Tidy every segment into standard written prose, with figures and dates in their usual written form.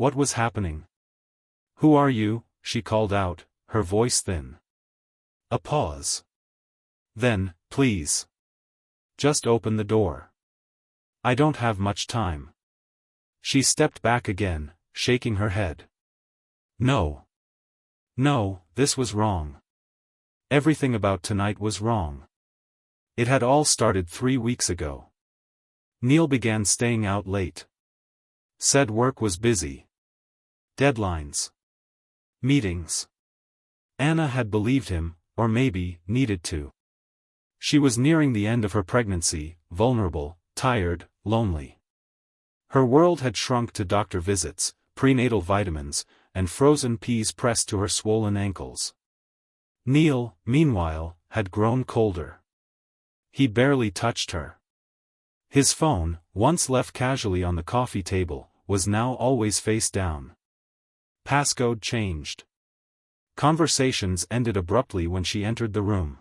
What was happening? "Who are you?" she called out, her voice thin. A pause. Then, "Please. Just open the door. I don't have much time." She stepped back again, shaking her head. No. No, this was wrong. Everything about tonight was wrong. It had all started 3 weeks ago. Neil began staying out late. Said work was busy. Deadlines. Meetings. Anna had believed him, or maybe, needed to. She was nearing the end of her pregnancy, vulnerable, tired, lonely. Her world had shrunk to doctor visits, prenatal vitamins, and frozen peas pressed to her swollen ankles. Neil, meanwhile, had grown colder. He barely touched her. His phone, once left casually on the coffee table, was now always face down. Passcode changed. Conversations ended abruptly when she entered the room.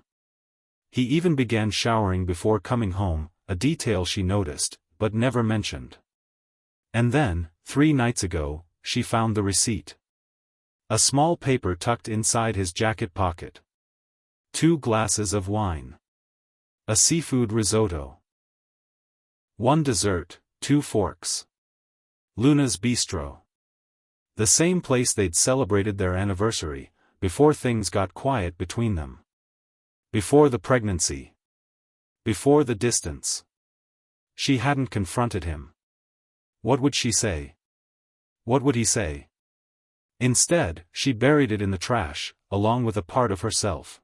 He even began showering before coming home, a detail she noticed, but never mentioned. And then, 3 nights ago, she found the receipt. A small paper tucked inside his jacket pocket. 2 glasses of wine. A seafood risotto. 1 dessert, 2 forks. Luna's Bistro. The same place they'd celebrated their anniversary, before things got quiet between them. Before the pregnancy. Before the distance. She hadn't confronted him. What would she say? What would he say? Instead, she buried it in the trash, along with a part of herself.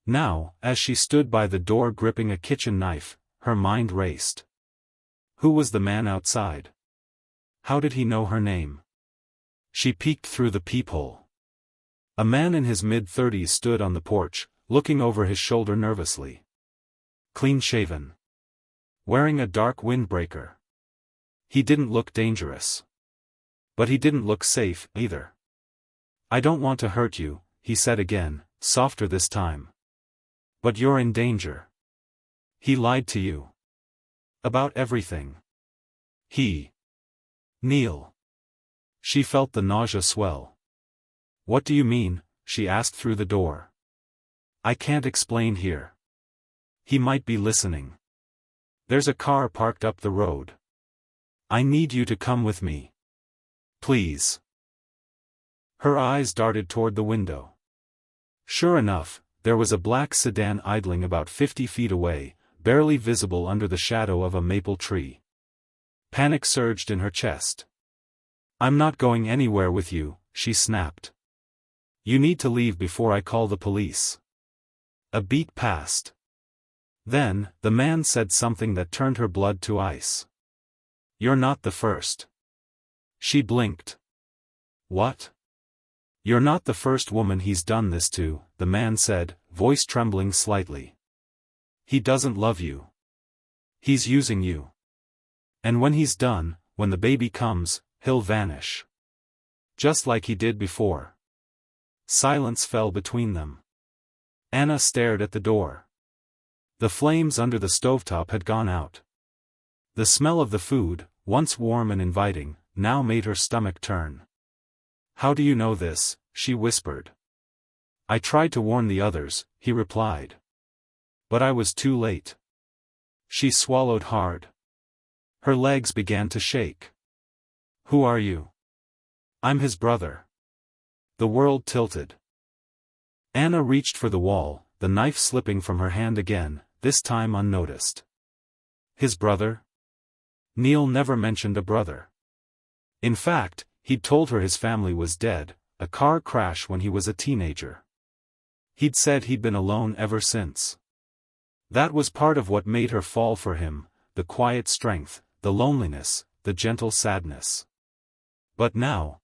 Now, as she stood by the door gripping a kitchen knife, her mind raced. Who was the man outside? How did he know her name? She peeked through the peephole. A man in his mid-30s stood on the porch, looking over his shoulder nervously. Clean-shaven. Wearing a dark windbreaker. He didn't look dangerous. But he didn't look safe, either. "I don't want to hurt you," he said again, softer this time. "But you're in danger." He lied to you. About everything. Neil. She felt the nausea swell. "What do you mean?" she asked through the door. "I can't explain here. He might be listening. There's a car parked up the road. I need you to come with me. Please." Her eyes darted toward the window. Sure enough, there was a black sedan idling about 50 feet away, barely visible under the shadow of a maple tree. Panic surged in her chest. "I'm not going anywhere with you," she snapped. "You need to leave before I call the police." A beat passed. Then, the man said something that turned her blood to ice. "You're not the first." She blinked. "What?" "You're not the first woman he's done this to," the man said, voice trembling slightly. "He doesn't love you. He's using you. And when he's done, when the baby comes, he'll vanish. Just like he did before." Silence fell between them. Anna stared at the door. The flames under the stovetop had gone out. The smell of the food, once warm and inviting, now made her stomach turn. "How do you know this?" she whispered. "I tried to warn the others," he replied. "But I was too late." She swallowed hard. Her legs began to shake. "Who are you?" "I'm his brother." The world tilted. Anna reached for the wall, the knife slipping from her hand again, this time unnoticed. His brother? Neil never mentioned a brother. In fact, he'd told her his family was dead, a car crash when he was a teenager. He'd said he'd been alone ever since. That was part of what made her fall for him, the quiet strength, the loneliness, the gentle sadness. But now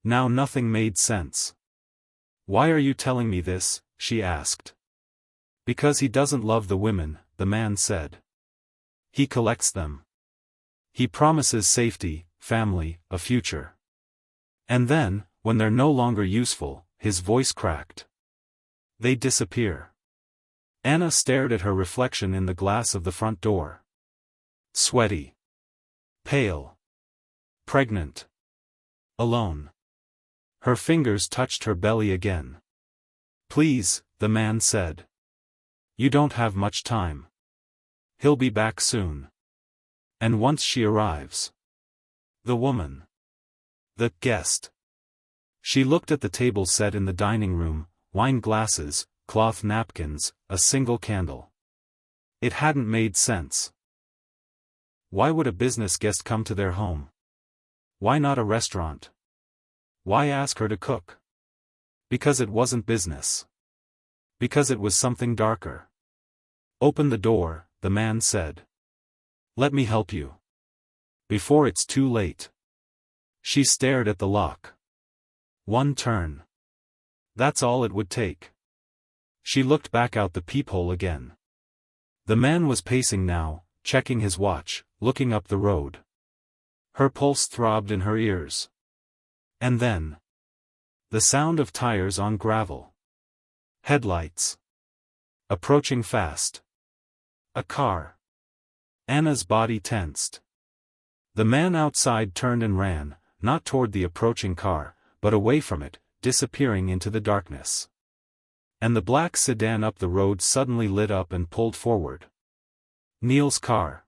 nothing made sense. "Why are you telling me this?" she asked. "Because he doesn't love the women," the man said. "He collects them. He promises safety, family, a future. And then, when they're no longer useful," his voice cracked, "they disappear." Anna stared at her reflection in the glass of the front door. Sweaty. Pale. Pregnant. Alone. Her fingers touched her belly again. Please, the man said. You don't have much time. He'll be back soon. And once she arrives. The woman. The guest. She looked at the table set in the dining room, wine glasses, cloth napkins, a single candle. It hadn't made sense. Why would a business guest come to their home? Why not a restaurant? Why ask her to cook? Because it wasn't business. Because it was something darker. Open the door, the man said. Let me help you. Before it's too late. She stared at the lock. One turn. That's all it would take. She looked back out the peephole again. The man was pacing now, checking his watch, looking up the road. Her pulse throbbed in her ears. And then. The sound of tires on gravel. Headlights. Approaching fast. A car. Anna's body tensed. The man outside turned and ran, not toward the approaching car, but away from it, disappearing into the darkness. And the black sedan up the road suddenly lit up and pulled forward. Neil's car.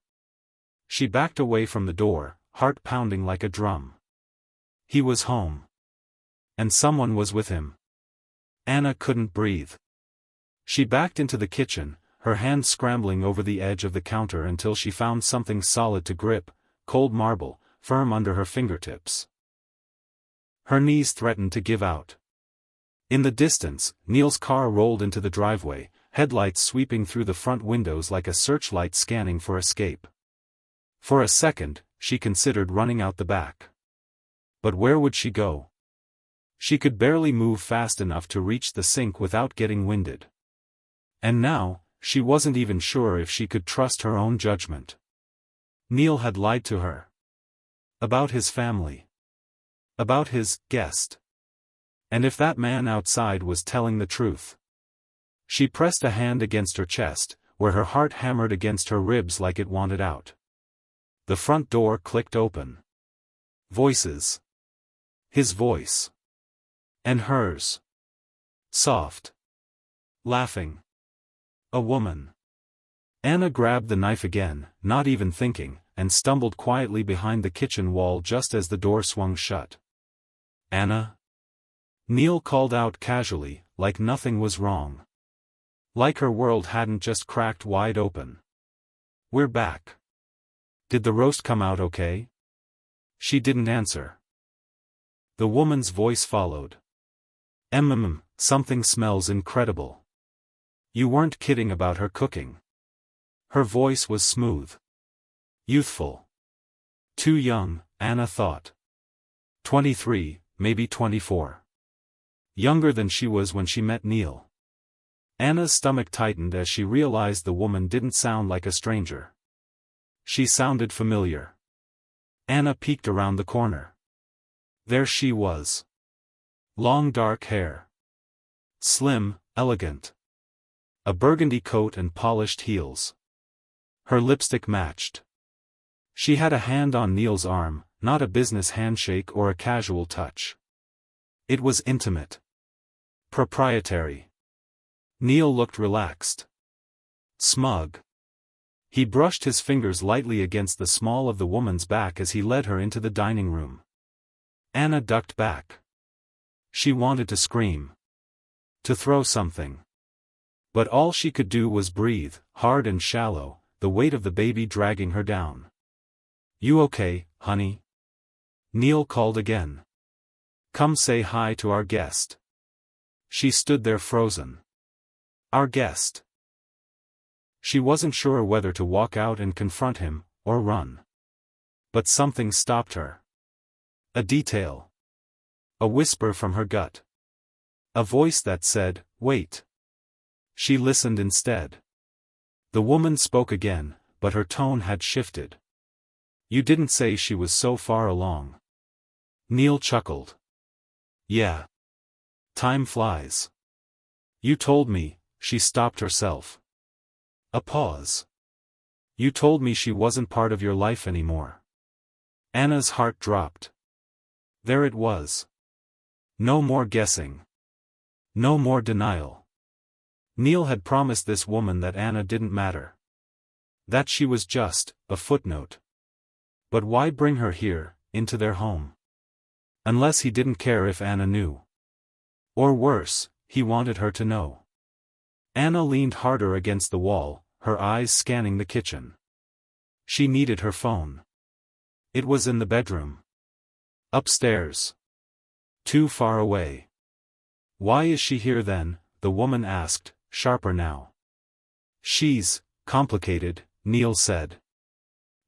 She backed away from the door, heart pounding like a drum. He was home. And someone was with him. Anna couldn't breathe. She backed into the kitchen, her hands scrambling over the edge of the counter until she found something solid to grip, cold marble, firm under her fingertips. Her knees threatened to give out. In the distance, Neil's car rolled into the driveway, headlights sweeping through the front windows like a searchlight scanning for escape. For a second, she considered running out the back. But where would she go? She could barely move fast enough to reach the sink without getting winded. And now, she wasn't even sure if she could trust her own judgment. Neil had lied to her. About his family. About his guest. And if that man outside was telling the truth. She pressed a hand against her chest, where her heart hammered against her ribs like it wanted out. The front door clicked open. Voices. His voice. And hers. Soft. Laughing. A woman. Anna grabbed the knife again, not even thinking, and stumbled quietly behind the kitchen wall just as the door swung shut. Anna? Neil called out casually, like nothing was wrong. Like her world hadn't just cracked wide open. We're back. Did the roast come out okay? She didn't answer. The woman's voice followed. Something smells incredible. You weren't kidding about her cooking. Her voice was smooth. Youthful. Too young, Anna thought. 23, maybe 24. Younger than she was when she met Neil. Anna's stomach tightened as she realized the woman didn't sound like a stranger. She sounded familiar. Anna peeked around the corner. There she was. Long dark hair. Slim, elegant. A burgundy coat and polished heels. Her lipstick matched. She had a hand on Neil's arm, not a business handshake or a casual touch. It was intimate. Proprietary. Neil looked relaxed. Smug. He brushed his fingers lightly against the small of the woman's back as he led her into the dining room. Anna ducked back. She wanted to scream. To throw something. But all she could do was breathe, hard and shallow, the weight of the baby dragging her down. You okay, honey? Neil called again. Come say hi to our guest. She stood there frozen. Our guest. She wasn't sure whether to walk out and confront him, or run. But something stopped her. A detail. A whisper from her gut. A voice that said, wait. She listened instead. The woman spoke again, but her tone had shifted. You didn't say she was so far along. Neil chuckled. Yeah. Time flies. You told me, she stopped herself. A pause. You told me she wasn't part of your life anymore. Anna's heart dropped. There it was. No more guessing. No more denial. Neil had promised this woman that Anna didn't matter. That she was just a footnote. But why bring her here, into their home? Unless he didn't care if Anna knew. Or worse, he wanted her to know. Anna leaned harder against the wall, her eyes scanning the kitchen. She needed her phone. It was in the bedroom. Upstairs. Too far away. Why is she here then? The woman asked, sharper now. She's complicated, Neil said.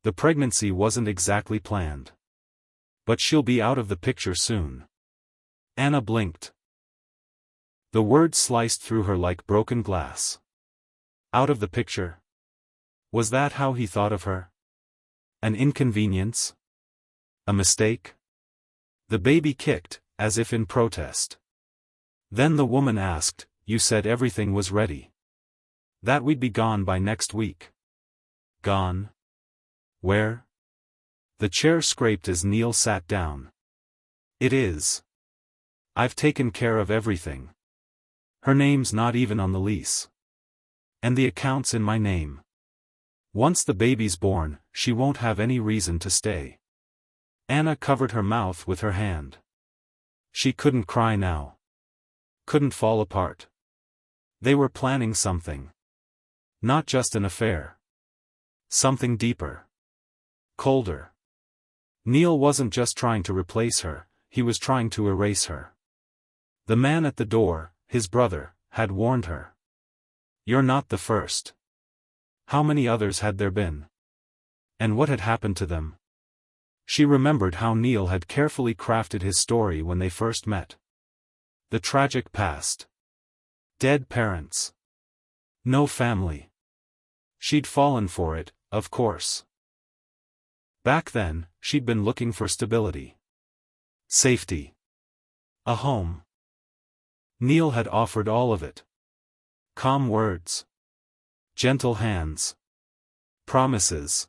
The pregnancy wasn't exactly planned. But she'll be out of the picture soon. Anna blinked. The words sliced through her like broken glass. Out of the picture? Was that how he thought of her? An inconvenience? A mistake? The baby kicked, as if in protest. Then the woman asked, "You said everything was ready. That we'd be gone by next week." Gone? Where? The chair scraped as Neil sat down. It is. I've taken care of everything. Her name's not even on the lease. And the account's in my name. Once the baby's born, she won't have any reason to stay. Anna covered her mouth with her hand. She couldn't cry now. Couldn't fall apart. They were planning something. Not just an affair. Something deeper. Colder. Neil wasn't just trying to replace her, he was trying to erase her. The man at the door, his brother, had warned her. You're not the first. How many others had there been? And what had happened to them? She remembered how Neil had carefully crafted his story when they first met. The tragic past. Dead parents. No family. She'd fallen for it, of course. Back then, she'd been looking for stability. Safety. A home. Neil had offered all of it. Calm words. Gentle hands. Promises.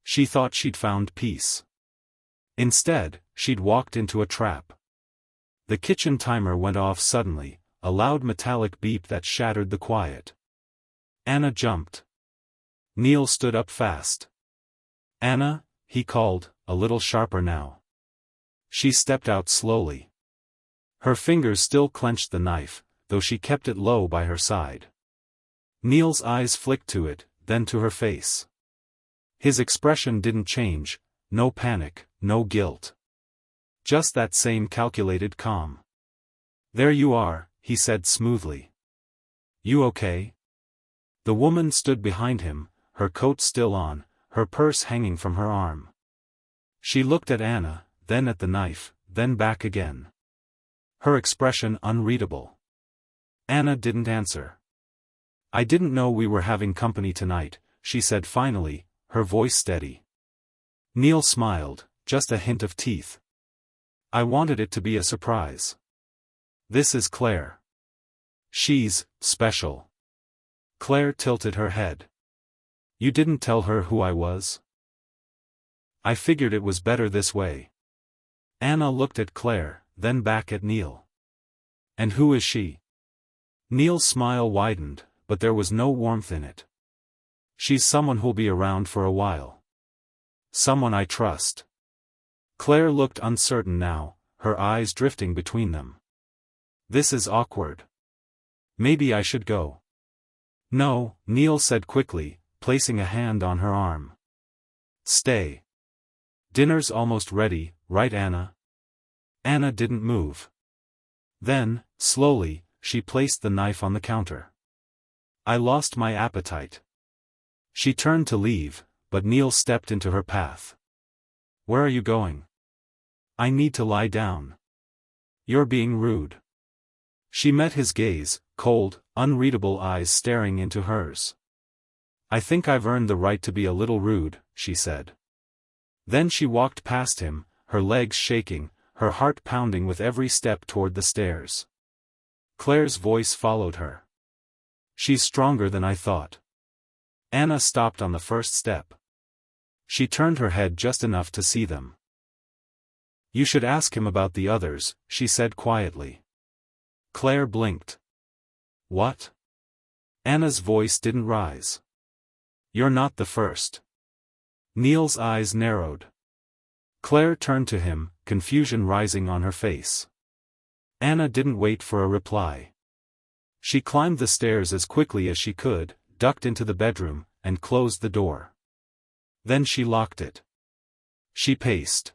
She thought she'd found peace. Instead, she'd walked into a trap. The kitchen timer went off suddenly, a loud metallic beep that shattered the quiet. Anna jumped. Neil stood up fast. Anna, he called, a little sharper now. She stepped out slowly. Her fingers still clenched the knife, though she kept it low by her side. Neil's eyes flicked to it, then to her face. His expression didn't change, no panic, no guilt. Just that same calculated calm. There you are, he said smoothly. You okay? The woman stood behind him, her coat still on, her purse hanging from her arm. She looked at Anna, then at the knife, then back again. Her expression unreadable. Anna didn't answer. I didn't know we were having company tonight, she said finally, her voice steady. Neil smiled, just a hint of teeth. I wanted it to be a surprise. This is Claire. She's special. Claire tilted her head. You didn't tell her who I was? I figured it was better this way. Anna looked at Claire, then back at Neil. And who is she? Neil's smile widened, but there was no warmth in it. She's someone who'll be around for a while. Someone I trust. Claire looked uncertain now, her eyes drifting between them. This is awkward. Maybe I should go. No, Neil said quickly, placing a hand on her arm. Stay. Dinner's almost ready, right Anna? Anna didn't move. Then, slowly, she placed the knife on the counter. I lost my appetite. She turned to leave, but Neil stepped into her path. Where are you going? I need to lie down. You're being rude. She met his gaze, cold, unreadable eyes staring into hers. I think I've earned the right to be a little rude, she said. Then she walked past him, her legs shaking, her heart pounding with every step toward the stairs. Claire's voice followed her. She's stronger than I thought. Anna stopped on the first step. She turned her head just enough to see them. You should ask him about the others, she said quietly. Claire blinked. What? Anna's voice didn't rise. You're not the first. Neil's eyes narrowed. Claire turned to him, confusion rising on her face. Anna didn't wait for a reply. She climbed the stairs as quickly as she could, ducked into the bedroom, and closed the door. Then she locked it. She paced.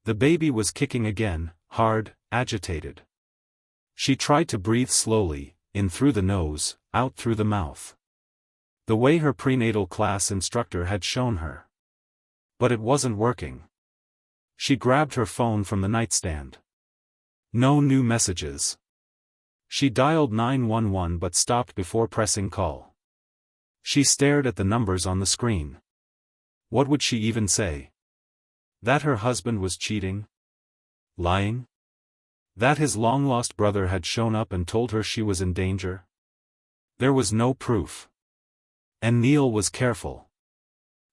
The baby was kicking again, hard, agitated. She tried to breathe slowly, in through the nose, out through the mouth. The way her prenatal class instructor had shown her. But it wasn't working. She grabbed her phone from the nightstand. No new messages. She dialed 911 but stopped before pressing call. She stared at the numbers on the screen. What would she even say? That her husband was cheating? Lying? That his long-lost brother had shown up and told her she was in danger? There was no proof. And Neil was careful.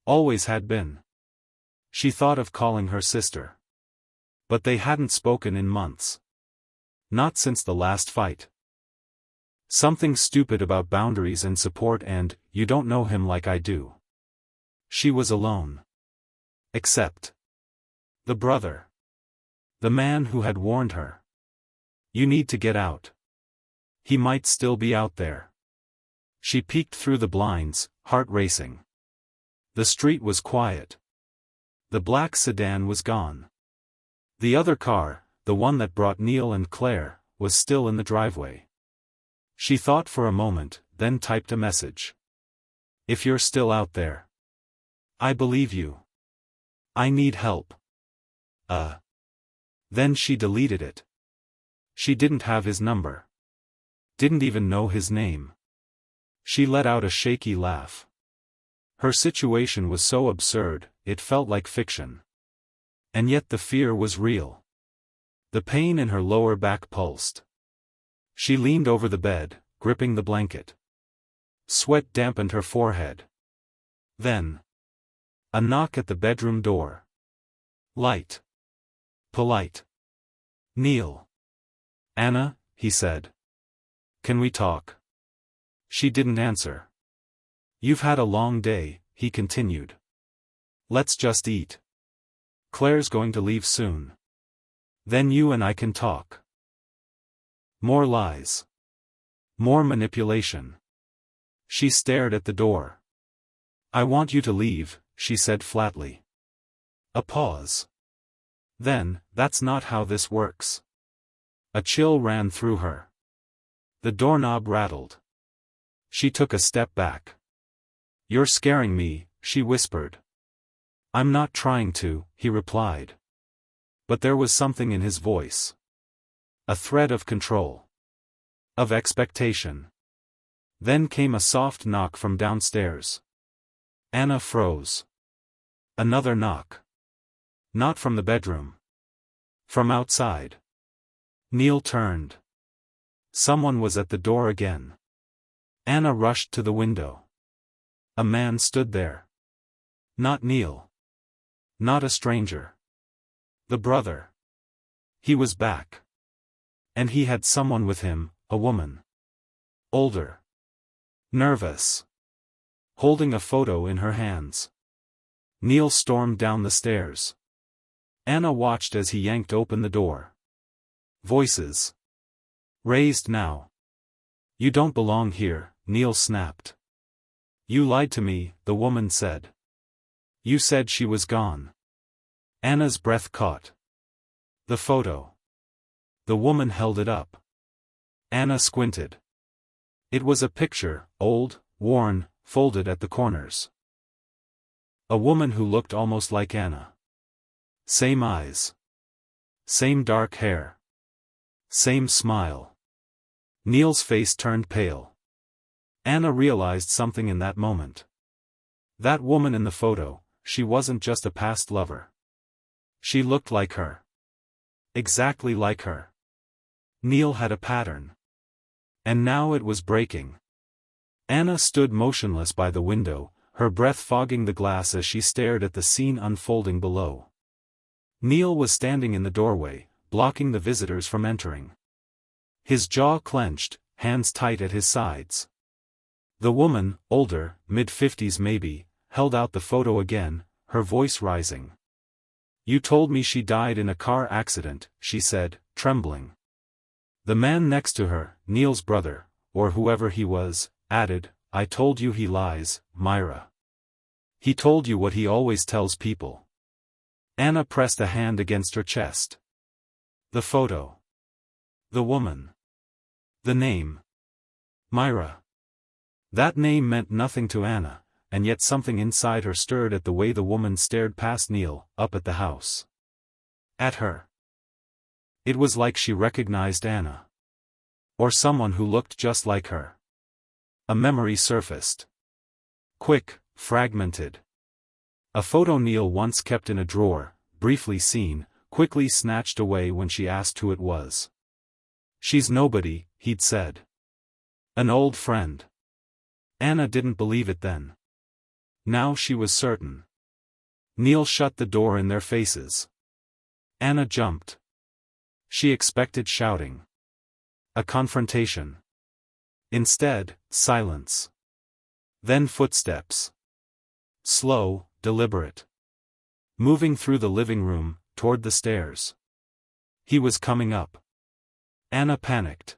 Always had been. She thought of calling her sister. But they hadn't spoken in months. Not since the last fight. Something stupid about boundaries and support and, you don't know him like I do. She was alone. Except the brother. The man who had warned her. You need to get out. He might still be out there. She peeked through the blinds, heart racing. The street was quiet. The black sedan was gone. The other car, the one that brought Neil and Claire, was still in the driveway. She thought for a moment, then typed a message. If you're still out there. I believe you. I need help. Then she deleted it. She didn't have his number. Didn't even know his name. She let out a shaky laugh. Her situation was so absurd, it felt like fiction. And yet the fear was real. The pain in her lower back pulsed. She leaned over the bed, gripping the blanket. Sweat dampened her forehead. Then a knock at the bedroom door. Light. Polite. Neil. Anna, he said. Can we talk? She didn't answer. You've had a long day, he continued. Let's just eat. Claire's going to leave soon. Then you and I can talk. More lies. More manipulation. She stared at the door. I want you to leave, she said flatly. A pause. Then, that's not how this works. A chill ran through her. The doorknob rattled. She took a step back. You're scaring me, she whispered. I'm not trying to, he replied. But there was something in his voice. A thread of control. Of expectation. Then came a soft knock from downstairs. Anna froze. Another knock. Not from the bedroom. From outside. Neil turned. Someone was at the door again. Anna rushed to the window. A man stood there. Not Neil. Not a stranger. The brother. He was back. And he had someone with him, a woman. Older. Nervous. Holding a photo in her hands. Neil stormed down the stairs. Anna watched as he yanked open the door. Voices. Raised now. You don't belong here, Neil snapped. You lied to me, the woman said. You said she was gone. Anna's breath caught. The photo. The woman held it up. Anna squinted. It was a picture, old, worn, folded at the corners. A woman who looked almost like Anna. Same eyes. Same dark hair. Same smile. Neil's face turned pale. Anna realized something in that moment. That woman in the photo, she wasn't just a past lover. She looked like her. Exactly like her. Neil had a pattern. And now it was breaking. Anna stood motionless by the window, her breath fogging the glass as she stared at the scene unfolding below. Neil was standing in the doorway, blocking the visitors from entering. His jaw clenched, hands tight at his sides. The woman, older, mid-50s maybe, held out the photo again, her voice rising. "You told me she died in a car accident," she said, trembling. The man next to her, Neil's brother, or whoever he was, added, "I told you he lies, Myra. He told you what he always tells people." Anna pressed a hand against her chest. The photo. The woman. The name. Myra. That name meant nothing to Anna, and yet something inside her stirred at the way the woman stared past Neil, up at the house. At her. It was like she recognized Anna. Or someone who looked just like her. A memory surfaced. Quick, fragmented. A photo Neil once kept in a drawer, briefly seen, quickly snatched away when she asked who it was. "She's nobody," he'd said. "An old friend." Anna didn't believe it then. Now she was certain. Neil shut the door in their faces. Anna jumped. She expected shouting. A confrontation. Instead, silence. Then footsteps. Slow, deliberate. Moving through the living room, toward the stairs. He was coming up. Anna panicked.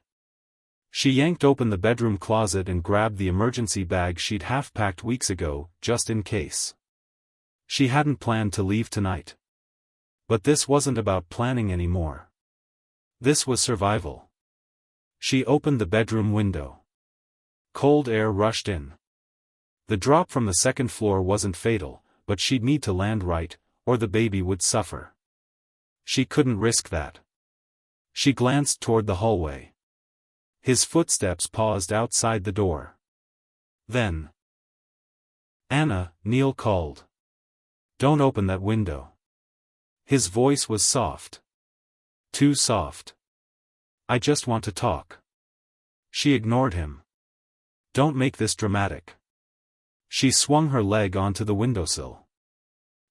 She yanked open the bedroom closet and grabbed the emergency bag she'd half-packed weeks ago, just in case. She hadn't planned to leave tonight. But this wasn't about planning anymore. This was survival. She opened the bedroom window. Cold air rushed in. The drop from the second floor wasn't fatal, but she'd need to land right, or the baby would suffer. She couldn't risk that. She glanced toward the hallway. His footsteps paused outside the door. Then. "Anna," Neil called. "Don't open that window." His voice was soft. Too soft. "I just want to talk." She ignored him. "Don't make this dramatic." She swung her leg onto the windowsill.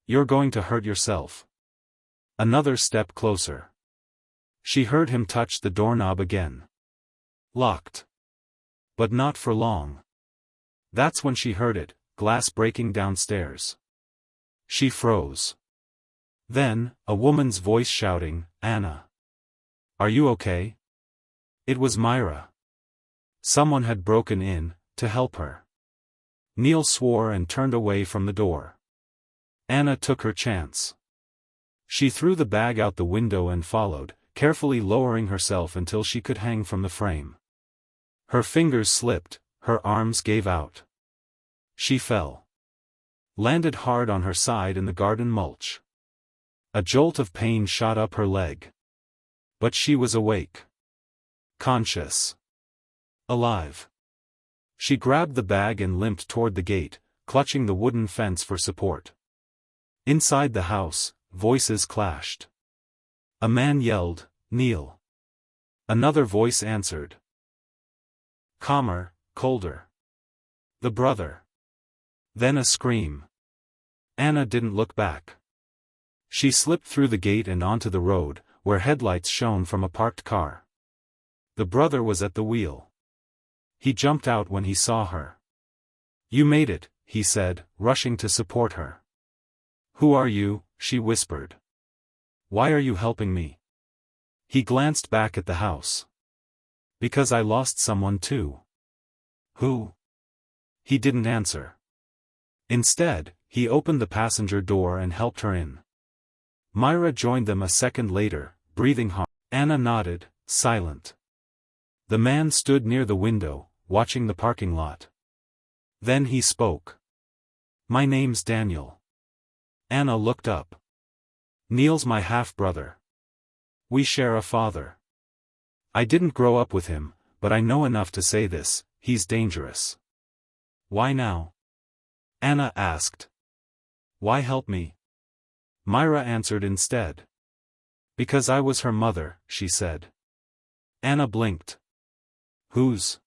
"You're going to hurt yourself." Another step closer. She heard him touch the doorknob again. Locked. But not for long. That's when she heard it, glass breaking downstairs. She froze. Then, a woman's voice shouting, "Anna. Are you okay?" It was Myra. Someone had broken in, to help her. Neil swore and turned away from the door. Anna took her chance. She threw the bag out the window and followed, carefully lowering herself until she could hang from the frame. Her fingers slipped, her arms gave out. She fell. Landed hard on her side in the garden mulch. A jolt of pain shot up her leg. But she was awake. Conscious. Alive. She grabbed the bag and limped toward the gate, clutching the wooden fence for support. Inside the house, voices clashed. A man yelled, "Neil." Another voice answered. Calmer, colder. The brother. Then a scream. Anna didn't look back. She slipped through the gate and onto the road, where headlights shone from a parked car. The brother was at the wheel. He jumped out when he saw her. "You made it," he said, rushing to support her. "Who are you?" she whispered. "Why are you helping me?" He glanced back at the house. "Because I lost someone too." "Who?" He didn't answer. Instead, he opened the passenger door and helped her in. Myra joined them a second later, breathing hard. Anna nodded, silent. The man stood near the window, watching the parking lot. Then he spoke. "My name's Daniel." Anna looked up. "Neil's my half-brother. We share a father. I didn't grow up with him, but I know enough to say this, he's dangerous." "Why now?" Anna asked. "Why help me?" Myra answered instead. "Because I was her mother," she said. Anna blinked. "Whose?"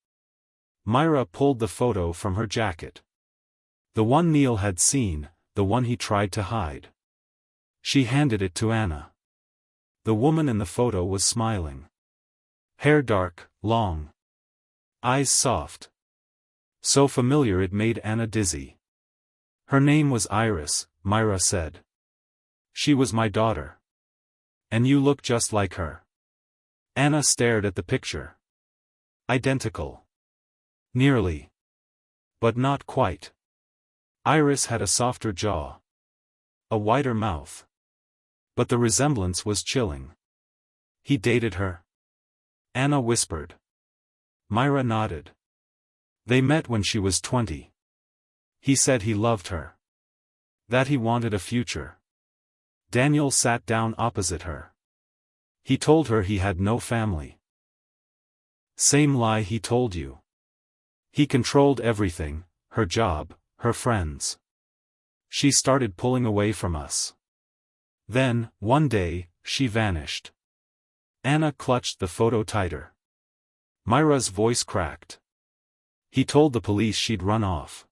Myra pulled the photo from her jacket. The one Neil had seen, the one he tried to hide. She handed it to Anna. The woman in the photo was smiling. Hair dark, long. Eyes soft. So familiar it made Anna dizzy. Her name was Iris, Myra said. She was my daughter. And you look just like her. Anna stared at the picture. Identical. Nearly. But not quite. Iris had a softer jaw. A wider mouth. But the resemblance was chilling. He dated her? Anna whispered. Myra nodded. They met when she was 20. He said he loved her. That he wanted a future. Daniel sat down opposite her. He told her he had no family. Same lie he told you. He controlled everything, her job, her friends. She started pulling away from us. Then, one day, she vanished. Anna clutched the photo tighter. Myra's voice cracked. He told the police she'd run off.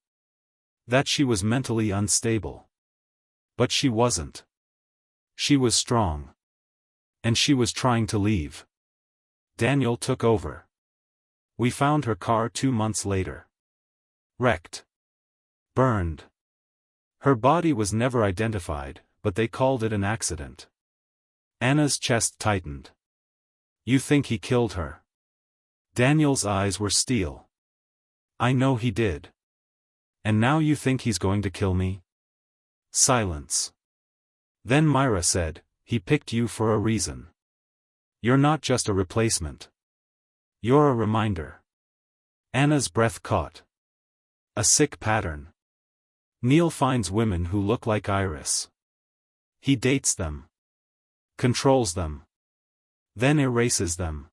That she was mentally unstable. But she wasn't. She was strong. And she was trying to leave. Daniel took over. We found her car 2 months later. Wrecked. Burned. Her body was never identified, but they called it an accident. Anna's chest tightened. You think he killed her? Daniel's eyes were steel. I know he did. And now you think he's going to kill me? Silence. Then Myra said, he picked you for a reason. You're not just a replacement. You're a reminder. Anna's breath caught. A sick pattern. Neil finds women who look like Iris. He dates them. Controls them. Then erases them.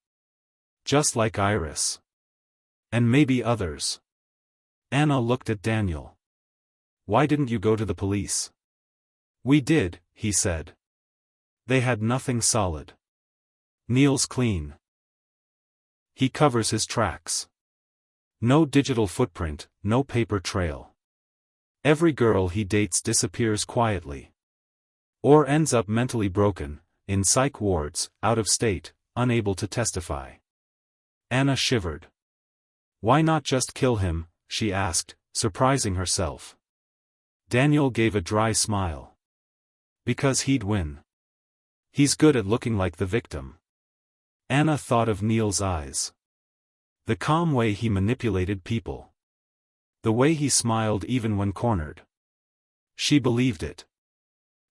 Just like Iris. And maybe others. Anna looked at Daniel. Why didn't you go to the police? We did, he said. They had nothing solid. Neil's clean. He covers his tracks. No digital footprint, no paper trail. Every girl he dates disappears quietly. Or ends up mentally broken, in psych wards, out of state, unable to testify. Anna shivered. Why not just kill him, she asked, surprising herself. Daniel gave a dry smile. Because he'd win. He's good at looking like the victim. Anna thought of Neil's eyes. The calm way he manipulated people. The way he smiled even when cornered. She believed it.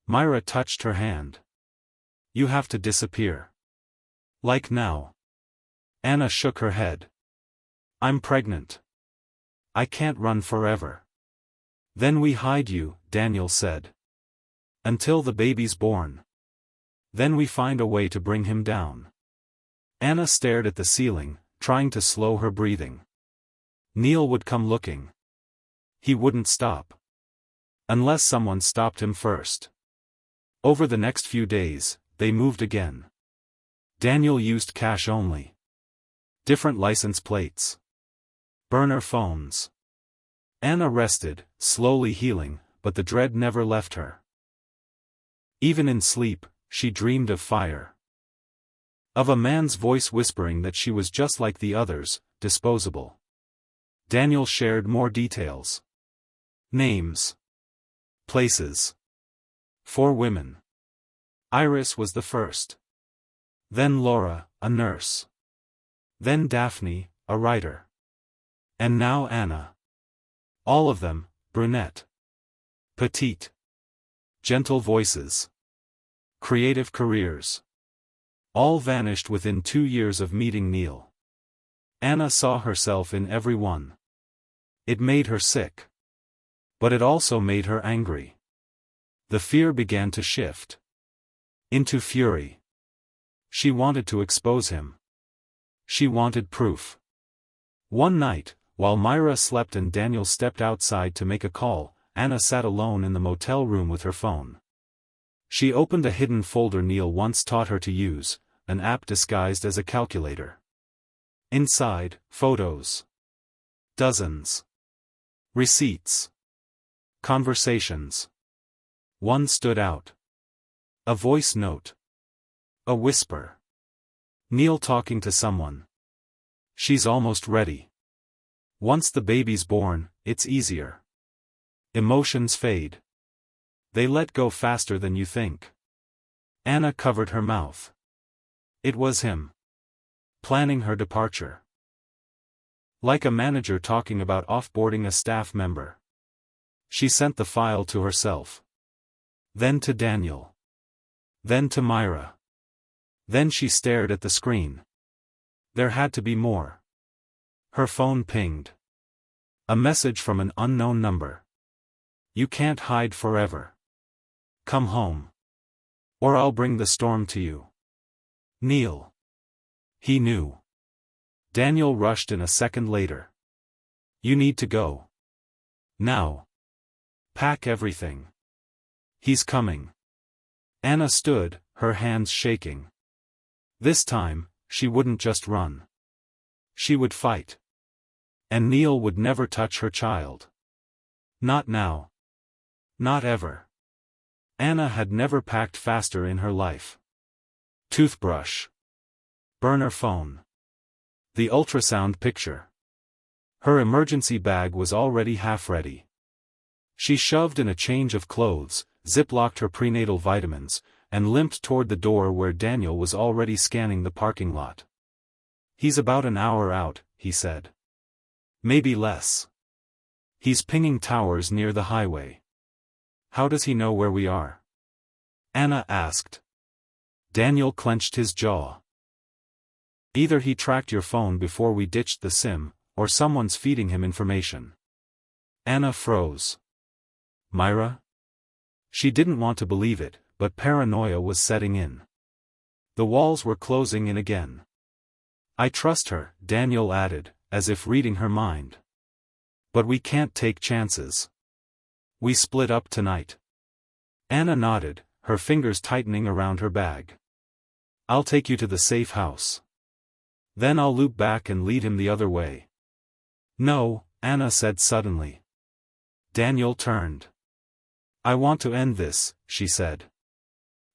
Myra touched her hand. You have to disappear. Like now. Anna shook her head. I'm pregnant. I can't run forever. Then we hide you, Daniel said. Until the baby's born. Then we find a way to bring him down. Anna stared at the ceiling, trying to slow her breathing. Neil would come looking. He wouldn't stop. Unless someone stopped him first. Over the next few days, they moved again. Daniel used cash only. Different license plates. Burner phones. Anna rested, slowly healing, but the dread never left her. Even in sleep, she dreamed of fire. Of a man's voice whispering that she was just like the others, disposable. Daniel shared more details. Names. Places. 4 women. Iris was the first. Then Laura, a nurse. Then Daphne, a writer. And now Anna. All of them, brunette. Petite. Gentle voices. Creative careers. All vanished within 2 years of meeting Neil. Anna saw herself in every one. It made her sick. But it also made her angry. The fear began to shift. Into fury. She wanted to expose him. She wanted proof. One night, while Myra slept and Daniel stepped outside to make a call, Anna sat alone in the motel room with her phone. She opened a hidden folder Neil once taught her to use, an app disguised as a calculator. Inside, photos. Dozens. Receipts. Conversations. One stood out. A voice note. A whisper. Neil talking to someone. She's almost ready. Once the baby's born, it's easier. Emotions fade. They let go faster than you think. Anna covered her mouth. It was him. Planning her departure. Like a manager talking about offboarding a staff member. She sent the file to herself. Then to Daniel. Then to Myra. Then she stared at the screen. There had to be more. Her phone pinged. A message from an unknown number. You can't hide forever. Come home. Or I'll bring the storm to you. Neil. He knew. Daniel rushed in a second later. You need to go. Now. Pack everything. He's coming. Anna stood, her hands shaking. This time, she wouldn't just run. She would fight. And Neil would never touch her child. Not now. Not ever. Anna had never packed faster in her life. Toothbrush. Burner phone. The ultrasound picture. Her emergency bag was already half ready. She shoved in a change of clothes, ziplocked her prenatal vitamins, and limped toward the door where Daniel was already scanning the parking lot. He's about an hour out, he said. Maybe less. He's pinging towers near the highway. How does he know where we are? Anna asked. Daniel clenched his jaw. Either he tracked your phone before we ditched the SIM, or someone's feeding him information. Anna froze. Myra? She didn't want to believe it, but paranoia was setting in. The walls were closing in again. I trust her, Daniel added, as if reading her mind. But we can't take chances. We split up tonight. Anna nodded, her fingers tightening around her bag. I'll take you to the safe house. Then I'll loop back and lead him the other way. No, Anna said suddenly. Daniel turned. I want to end this, she said.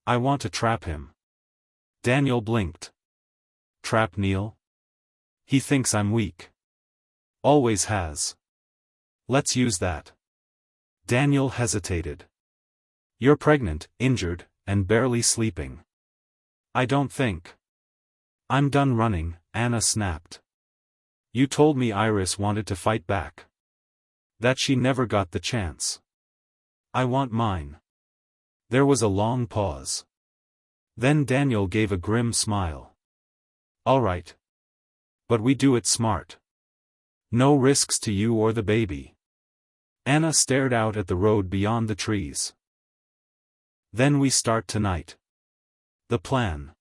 I want to trap him. Daniel blinked. Trap Neil? He thinks I'm weak. Always has. Let's use that. Daniel hesitated. You're pregnant, injured, and barely sleeping. I don't think. I'm done running, Anna snapped. You told me Iris wanted to fight back. That she never got the chance. I want mine. There was a long pause. Then Daniel gave a grim smile. All right. But we do it smart. No risks to you or the baby. Anna stared out at the road beyond the trees. Then we start tonight. The plan.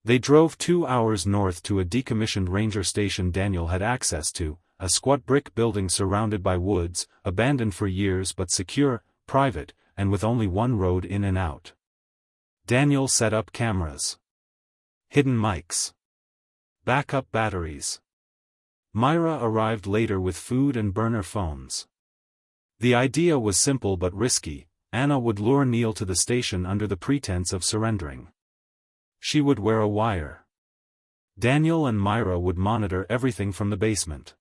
They drove 2 hours north to a decommissioned ranger station Daniel had access to, a squat brick building surrounded by woods, abandoned for years but secure, private, and with only one road in and out. Daniel set up cameras. Hidden mics. Backup batteries. Myra arrived later with food and burner phones. The idea was simple but risky. Anna would lure Neil to the station under the pretense of surrendering. She would wear a wire. Daniel and Myra would monitor everything from the basement.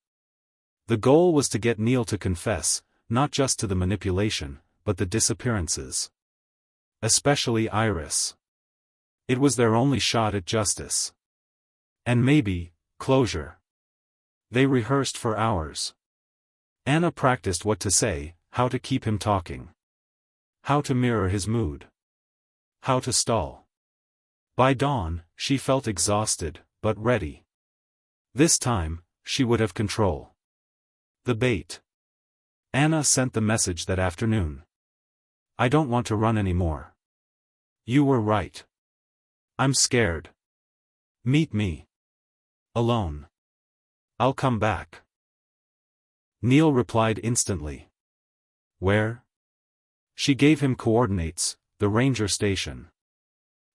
The goal was to get Neil to confess, not just to the manipulation, but the disappearances. Especially Iris. It was their only shot at justice. And maybe, closure. They rehearsed for hours. Anna practiced what to say, how to keep him talking. How to mirror his mood. How to stall. By dawn, she felt exhausted, but ready. This time, she would have control. The bait. Anna sent the message that afternoon. I don't want to run anymore. You were right. I'm scared. Meet me. Alone. I'll come back. Neil replied instantly. Where? She gave him coordinates, the ranger station.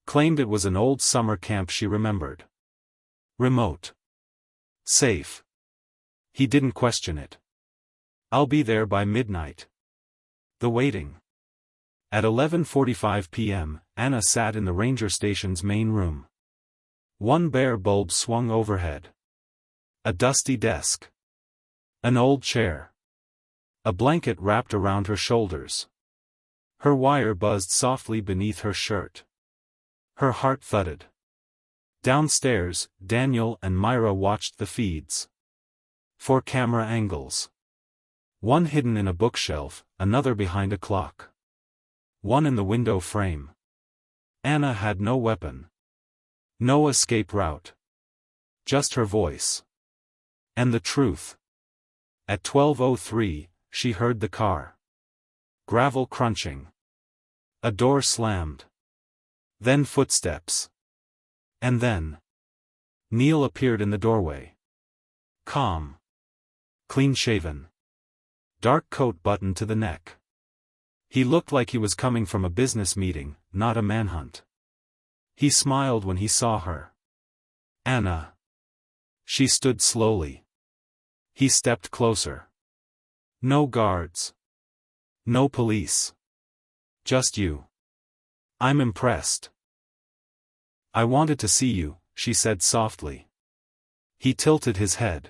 Claimed it was an old summer camp she remembered. Remote. Safe. He didn't question it. I'll be there by midnight. The waiting. At 11:45 p.m., Anna sat in the ranger station's main room. One bare bulb swung overhead. A dusty desk. An old chair. A blanket wrapped around her shoulders. Her wire buzzed softly beneath her shirt. Her heart thudded. Downstairs, Daniel and Myra watched the feeds. 4 camera angles. One hidden in a bookshelf, another behind a clock. One in the window frame. Anna had no weapon. No escape route. Just her voice. And the truth. At 12:03, she heard the car. Gravel crunching. A door slammed. Then footsteps. And then Neil appeared in the doorway. Calm. Clean-shaven. Dark coat buttoned to the neck. He looked like he was coming from a business meeting, not a manhunt. He smiled when he saw her. Anna. She stood slowly. He stepped closer. No guards. No police. Just you. I'm impressed. I wanted to see you, she said softly. He tilted his head.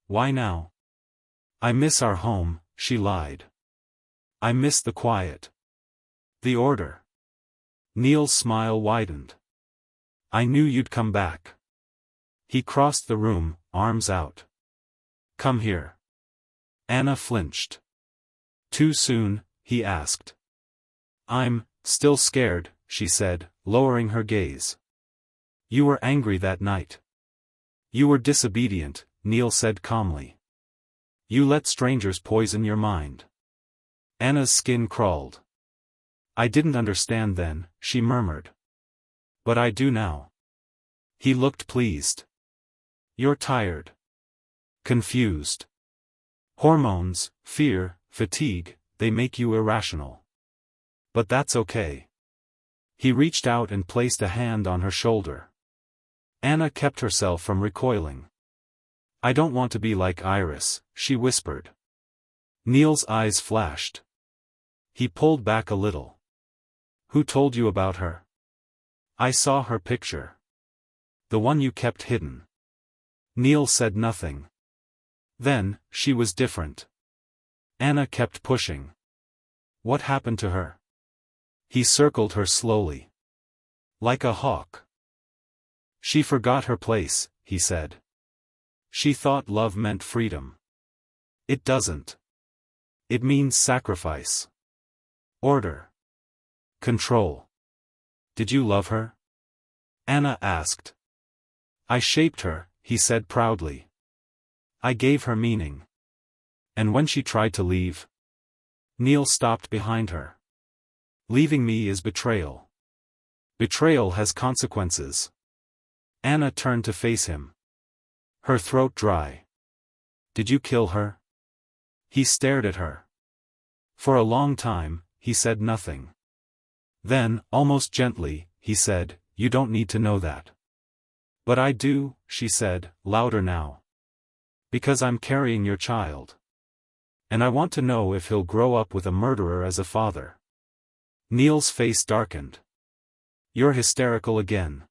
Why now? I miss our home, she lied. I miss the quiet. The order. Neil's smile widened. I knew you'd come back. He crossed the room, arms out. Come here. Anna flinched. Too soon, he asked. I'm still scared, she said, lowering her gaze. You were angry that night. You were disobedient, Neil said calmly. You let strangers poison your mind. Anna's skin crawled. I didn't understand then, she murmured. But I do now. He looked pleased. You're tired. Confused. Hormones, fear, fatigue, they make you irrational. But that's okay. He reached out and placed a hand on her shoulder. Anna kept herself from recoiling. I don't want to be like Iris, she whispered. Neil's eyes flashed. He pulled back a little. Who told you about her? I saw her picture. The one you kept hidden. Neil said nothing. Then, she was different. Anna kept pushing. What happened to her? He circled her slowly. Like a hawk. She forgot her place, he said. She thought love meant freedom. It doesn't. It means sacrifice. Order. Control. Did you love her? Anna asked. I shaped her, he said proudly. I gave her meaning. And when she tried to leave, Neil stopped behind her. Leaving me is betrayal. Betrayal has consequences. Anna turned to face him. Her throat dry. Did you kill her? He stared at her. For a long time, he said nothing. Then, almost gently, he said, You don't need to know that. But I do, she said, louder now. Because I'm carrying your child. And I want to know if he'll grow up with a murderer as a father. Neil's face darkened. You're hysterical again.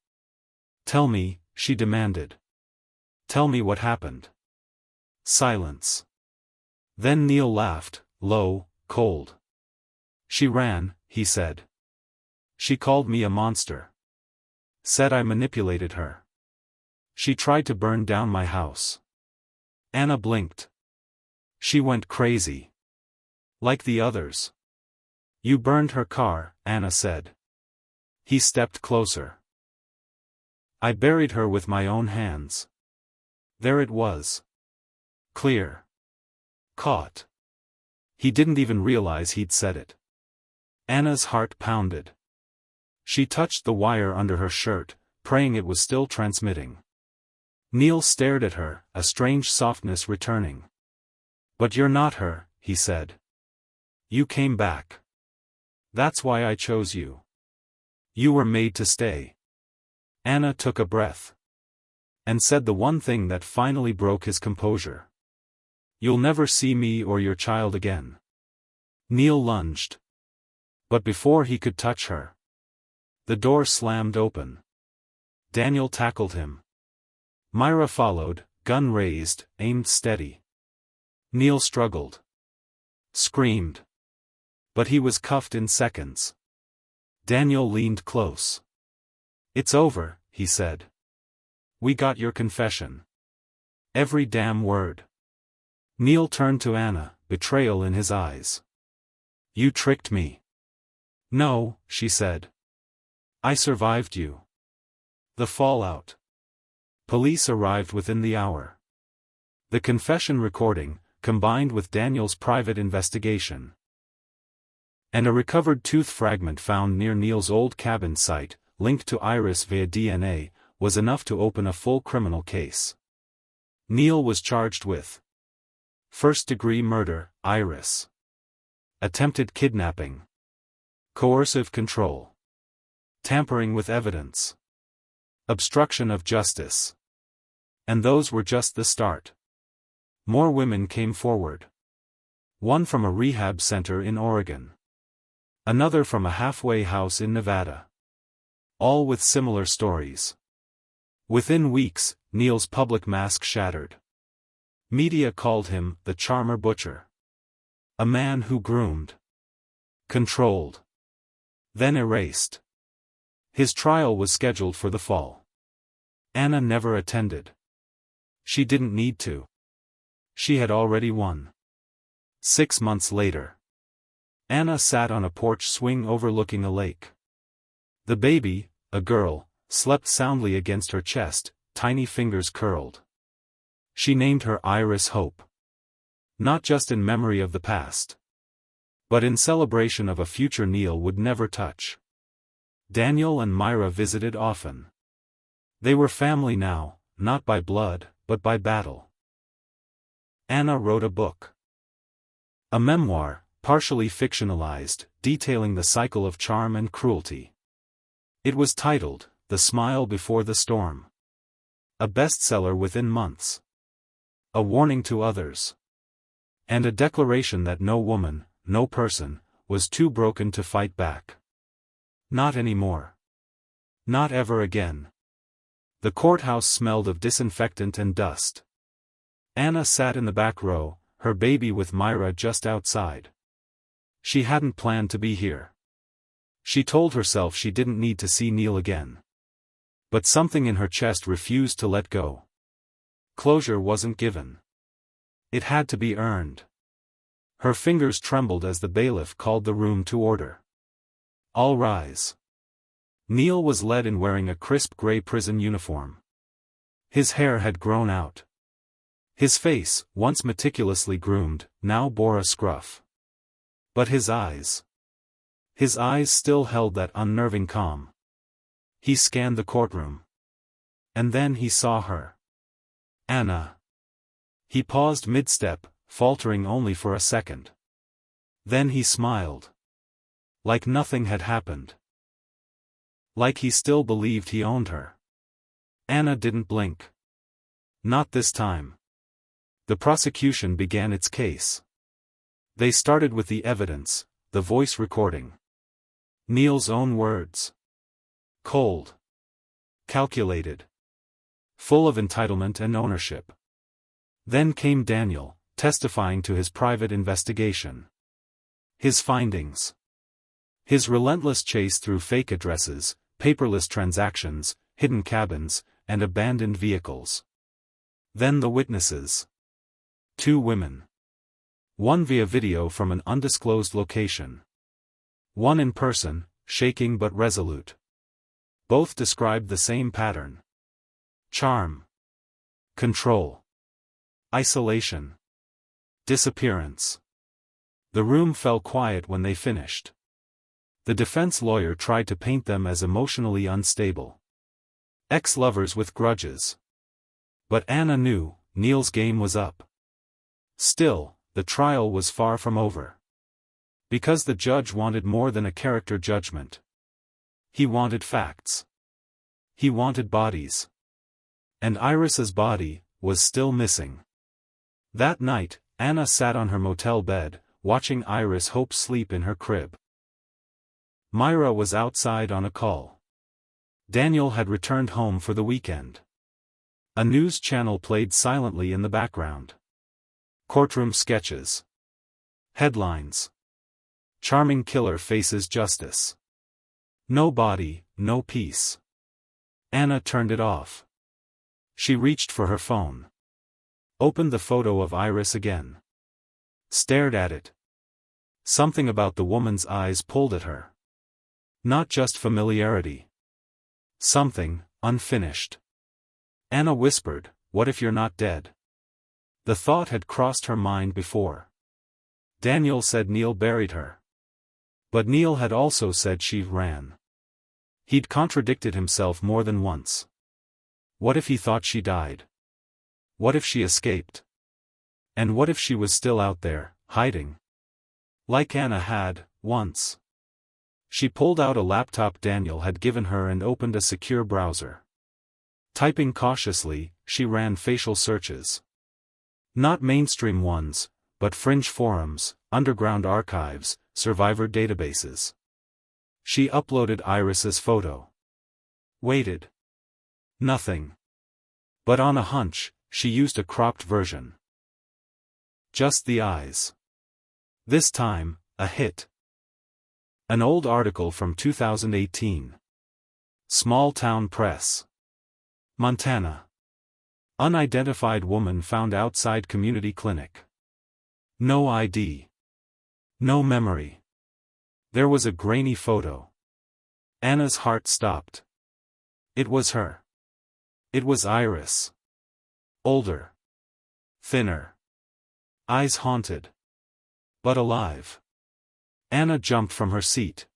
Tell me, she demanded. Tell me what happened. Silence. Then Neil laughed, low, cold. She ran, he said. She called me a monster. Said I manipulated her. She tried to burn down my house. Anna blinked. She went crazy. Like the others. You burned her car, Anna said. He stepped closer. I buried her with my own hands. There it was. Clear. Caught. He didn't even realize he'd said it. Anna's heart pounded. She touched the wire under her shirt, praying it was still transmitting. Neil stared at her, a strange softness returning. But you're not her, he said. You came back. That's why I chose you. You were made to stay. Anna took a breath. And said the one thing that finally broke his composure. You'll never see me or your child again. Neil lunged. But before he could touch her, the door slammed open. Daniel tackled him. Myra followed, gun raised, aimed steady. Neil struggled. Screamed. But he was cuffed in seconds. Daniel leaned close. "It's over," he said. "We got your confession. Every damn word." Neil turned to Anna, betrayal in his eyes. "You tricked me." "No," she said. "I survived you." The fallout. Police arrived within the hour. The confession recording, combined with Daniel's private investigation, and a recovered tooth fragment found near Neil's old cabin site, linked to Iris via DNA, was enough to open a full criminal case. Neil was charged with first-degree murder, Iris, attempted kidnapping, coercive control, tampering with evidence, obstruction of justice. And those were just the start. More women came forward. One from a rehab center in Oregon. Another from a halfway house in Nevada. All with similar stories. Within weeks, Neil's public mask shattered. Media called him the Charmer Butcher. A man who groomed, controlled, then erased. His trial was scheduled for the fall. Anna never attended. She didn't need to. She had already won. 6 months later, Anna sat on a porch swing overlooking a lake. The baby, a girl, slept soundly against her chest, tiny fingers curled. She named her Iris Hope. Not just in memory of the past, but in celebration of a future Neil would never touch. Daniel and Myra visited often. They were family now, not by blood, but by battle. Anna wrote a book. A memoir, partially fictionalized, detailing the cycle of charm and cruelty. It was titled, The Smile Before the Storm. A bestseller within months. A warning to others. And a declaration that no woman, no person, was too broken to fight back. Not anymore. Not ever again. The courthouse smelled of disinfectant and dust. Anna sat in the back row, her baby with Myra just outside. She hadn't planned to be here. She told herself she didn't need to see Neil again. But something in her chest refused to let go. Closure wasn't given. It had to be earned. Her fingers trembled as the bailiff called the room to order. All rise. Neil was led in wearing a crisp gray prison uniform. His hair had grown out. His face, once meticulously groomed, now bore a scruff. But his eyes still held that unnerving calm. He scanned the courtroom. And then he saw her. Anna. He paused mid-step, faltering only for a second. Then he smiled. Like nothing had happened. Like he still believed he owned her. Anna didn't blink. Not this time. The prosecution began its case. They started with the evidence, the voice recording. Neil's own words. Cold. Calculated. Full of entitlement and ownership. Then came Daniel, testifying to his private investigation. His findings. His relentless chase through fake addresses, paperless transactions, hidden cabins, and abandoned vehicles. Then the witnesses. 2 women. One via video from an undisclosed location. One in person, shaking but resolute. Both described the same pattern. Charm. Control. Isolation. Disappearance. The room fell quiet when they finished. The defense lawyer tried to paint them as emotionally unstable. Ex-lovers with grudges. But Anna knew, Neil's game was up. Still, the trial was far from over. Because the judge wanted more than a character judgment. He wanted facts. He wanted bodies. And Iris's body was still missing. That night, Anna sat on her motel bed, watching Iris Hope sleep in her crib. Myra was outside on a call. Daniel had returned home for the weekend. A news channel played silently in the background. Courtroom sketches. Headlines. Charming killer faces justice. No body, no peace. Anna turned it off. She reached for her phone. Opened the photo of Iris again. Stared at it. Something about the woman's eyes pulled at her. Not just familiarity. Something, unfinished. Anna whispered, "What if you're not dead?" The thought had crossed her mind before. Daniel said Neil buried her. But Neil had also said she ran. He'd contradicted himself more than once. What if he thought she died? What if she escaped? And what if she was still out there, hiding? Like Anna had, once. She pulled out a laptop Daniel had given her and opened a secure browser. Typing cautiously, she ran facial searches. Not mainstream ones, but fringe forums, underground archives, survivor databases. She uploaded Iris's photo. Waited. Nothing. But on a hunch, she used a cropped version. Just the eyes. This time, a hit. An old article from 2018. Small Town Press. Montana. Unidentified woman found outside community clinic. No ID. No memory. There was a grainy photo. Anna's heart stopped. It was her. It was Iris. Older. Thinner. Eyes haunted. But alive. Anna jumped from her seat.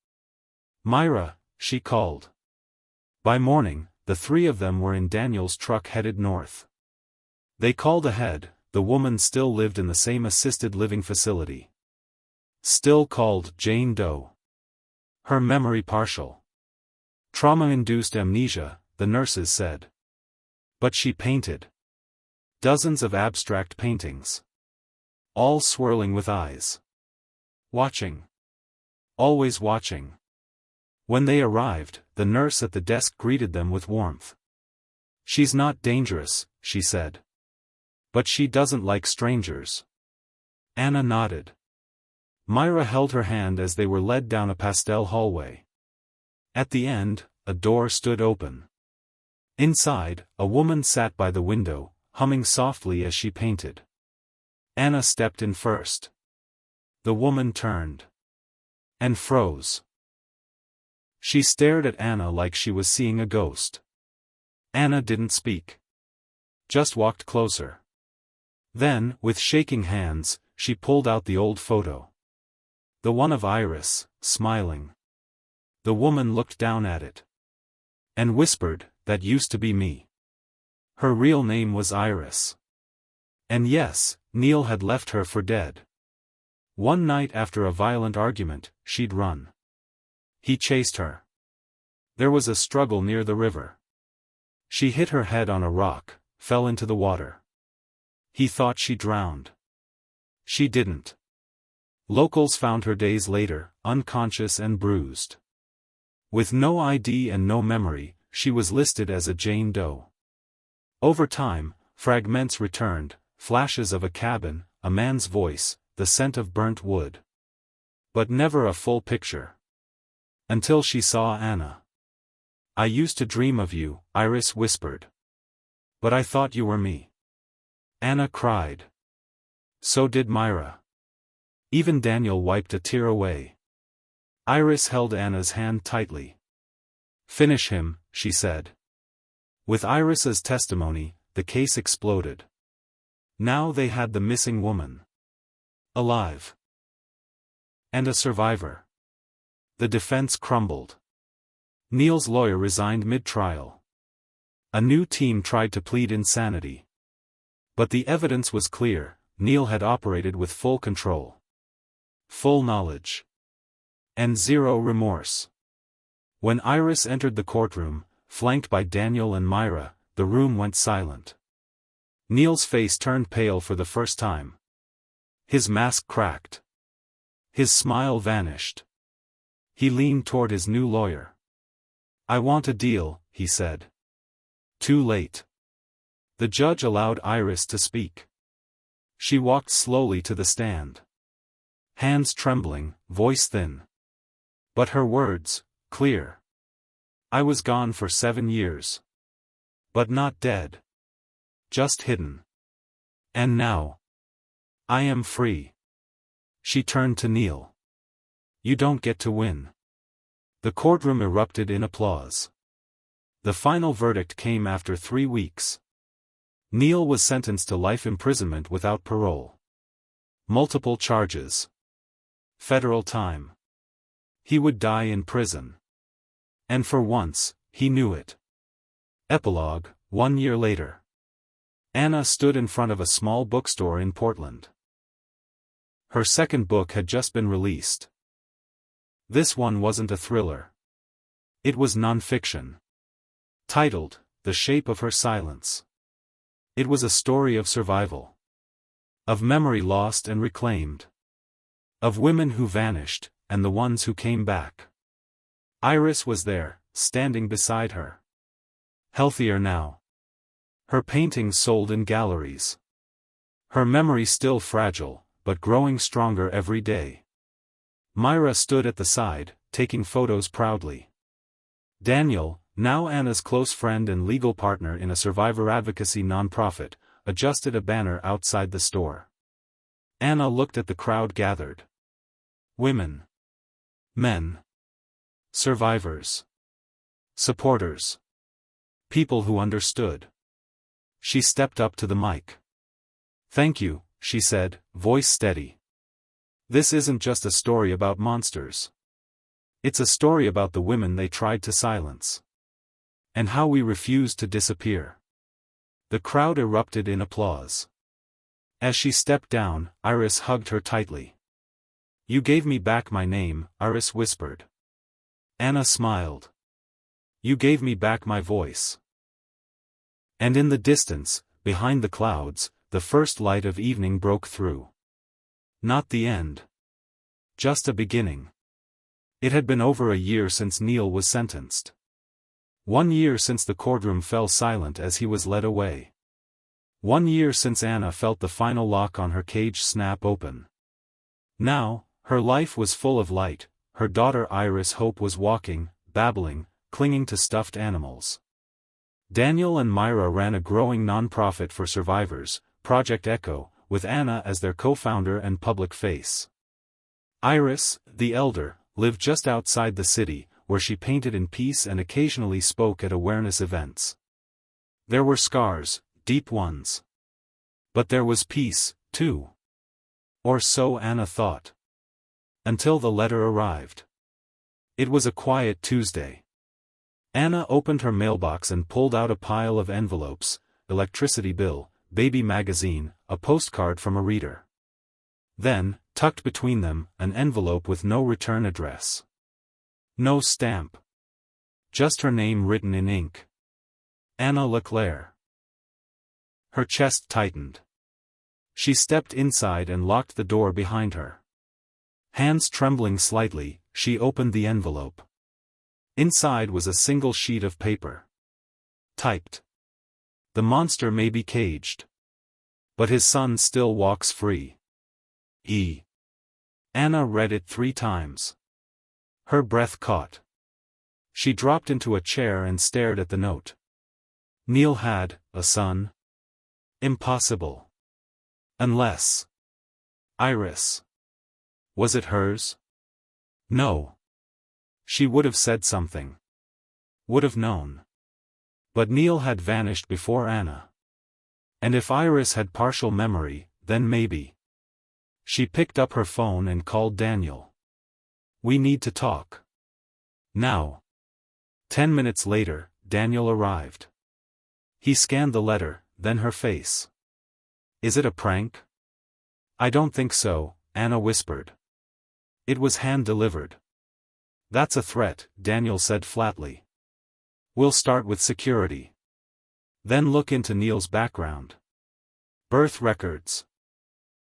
"Myra," she called. By morning, the three of them were in Daniel's truck headed north. They called ahead. The woman still lived in the same assisted living facility. Still called Jane Doe. Her memory partial. Trauma-induced amnesia, the nurses said. But she painted. Dozens of abstract paintings. All swirling with eyes. Watching. Always watching. When they arrived, the nurse at the desk greeted them with warmth. "She's not dangerous," she said. "But she doesn't like strangers." Anna nodded. Myra held her hand as they were led down a pastel hallway. At the end, a door stood open. Inside, a woman sat by the window, humming softly as she painted. Anna stepped in first. The woman turned. And froze. She stared at Anna like she was seeing a ghost. Anna didn't speak. Just walked closer. Then, with shaking hands, she pulled out the old photo. The one of Iris, smiling. The woman looked down at it. And whispered, "That used to be me." Her real name was Iris. And yes, Neil had left her for dead. One night after a violent argument, she'd run. He chased her. There was a struggle near the river. She hit her head on a rock, fell into the water. He thought she drowned. She didn't. Locals found her days later, unconscious and bruised. With no ID and no memory, she was listed as a Jane Doe. Over time, fragments returned, flashes of a cabin, a man's voice, the scent of burnt wood. But never a full picture. Until she saw Anna. "I used to dream of you," Iris whispered. "But I thought you were me." Anna cried. So did Myra. Even Daniel wiped a tear away. Iris held Anna's hand tightly. "Finish him," she said. With Iris's testimony, the case exploded. Now they had the missing woman. Alive. And a survivor. The defense crumbled. Neil's lawyer resigned mid-trial. A new team tried to plead insanity. But the evidence was clear. Neil had operated with full control. Full knowledge. And zero remorse. When Iris entered the courtroom, flanked by Daniel and Myra, the room went silent. Neil's face turned pale for the first time. His mask cracked. His smile vanished. He leaned toward his new lawyer. "I want a deal," he said. Too late. The judge allowed Iris to speak. She walked slowly to the stand. Hands trembling, voice thin. But her words, clear. "I was gone for 7 years. But not dead. Just hidden. And now. I am free." She turned to Neil. "You don't get to win." The courtroom erupted in applause. The final verdict came after 3 weeks. Neil was sentenced to life imprisonment without parole. Multiple charges. Federal time. He would die in prison. And for once, he knew it. Epilogue, 1 year later. Anna stood in front of a small bookstore in Portland. Her second book had just been released. This one wasn't a thriller. It was nonfiction. Titled, The Shape of Her Silence. It was a story of survival. Of memory lost and reclaimed. Of women who vanished, and the ones who came back. Iris was there, standing beside her. Healthier now. Her paintings sold in galleries. Her memory still fragile, but growing stronger every day. Myra stood at the side, taking photos proudly. Daniel, now Anna's close friend and legal partner in a survivor advocacy nonprofit, adjusted a banner outside the store. Anna looked at the crowd gathered. Women. Men. Survivors. Supporters. People who understood. She stepped up to the mic. "Thank you," she said, voice steady. "This isn't just a story about monsters. It's a story about the women they tried to silence. And how we refused to disappear." The crowd erupted in applause. As she stepped down, Iris hugged her tightly. "You gave me back my name," Iris whispered. Anna smiled. "You gave me back my voice." And in the distance, behind the clouds, the first light of evening broke through. Not the end. Just a beginning. It had been over a year since Neil was sentenced. 1 year since the courtroom fell silent as he was led away. 1 year since Anna felt the final lock on her cage snap open. Now, her life was full of light, her daughter Iris Hope was walking, babbling, clinging to stuffed animals. Daniel and Myra ran a growing nonprofit for survivors, Project Echo, with Anna as their co-founder and public face. Iris, the elder, lived just outside the city, where she painted in peace and occasionally spoke at awareness events. There were scars, deep ones. But there was peace, too. Or so Anna thought. Until the letter arrived. It was a quiet Tuesday. Anna opened her mailbox and pulled out a pile of envelopes, electricity bill, baby magazine, a postcard from a reader. Then, tucked between them, an envelope with no return address. No stamp. Just her name written in ink. Anna Leclerc. Her chest tightened. She stepped inside and locked the door behind her. Hands trembling slightly, she opened the envelope. Inside was a single sheet of paper. Typed. "The monster may be caged. But his son still walks free. E." Anna read it 3 times. Her breath caught. She dropped into a chair and stared at the note. Neil had a son? Impossible. Unless. Iris. Was it hers? No. She would have said something. Would have known. But Neil had vanished before Anna. And if Iris had partial memory, then maybe. She picked up her phone and called Daniel. "We need to talk. Now." 10 minutes later, Daniel arrived. He scanned the letter, then her face. "Is it a prank?" "I don't think so," Anna whispered. "It was hand-delivered." "That's a threat," Daniel said flatly. "We'll start with security. Then look into Neil's background. Birth records.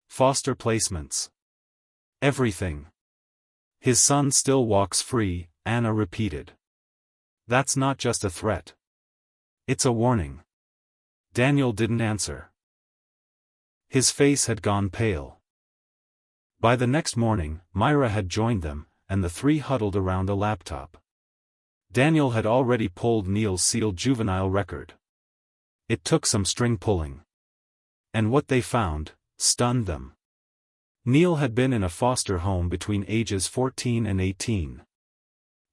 Foster placements. Everything. His son still walks free, Anna repeated. That's not just a threat. It's a warning. Daniel didn't answer. His face had gone pale. By the next morning, Myra had joined them, and the three huddled around a laptop. Daniel had already pulled Neil's sealed juvenile record. It took some string pulling. And what they found stunned them. Neil had been in a foster home between ages 14 and 18.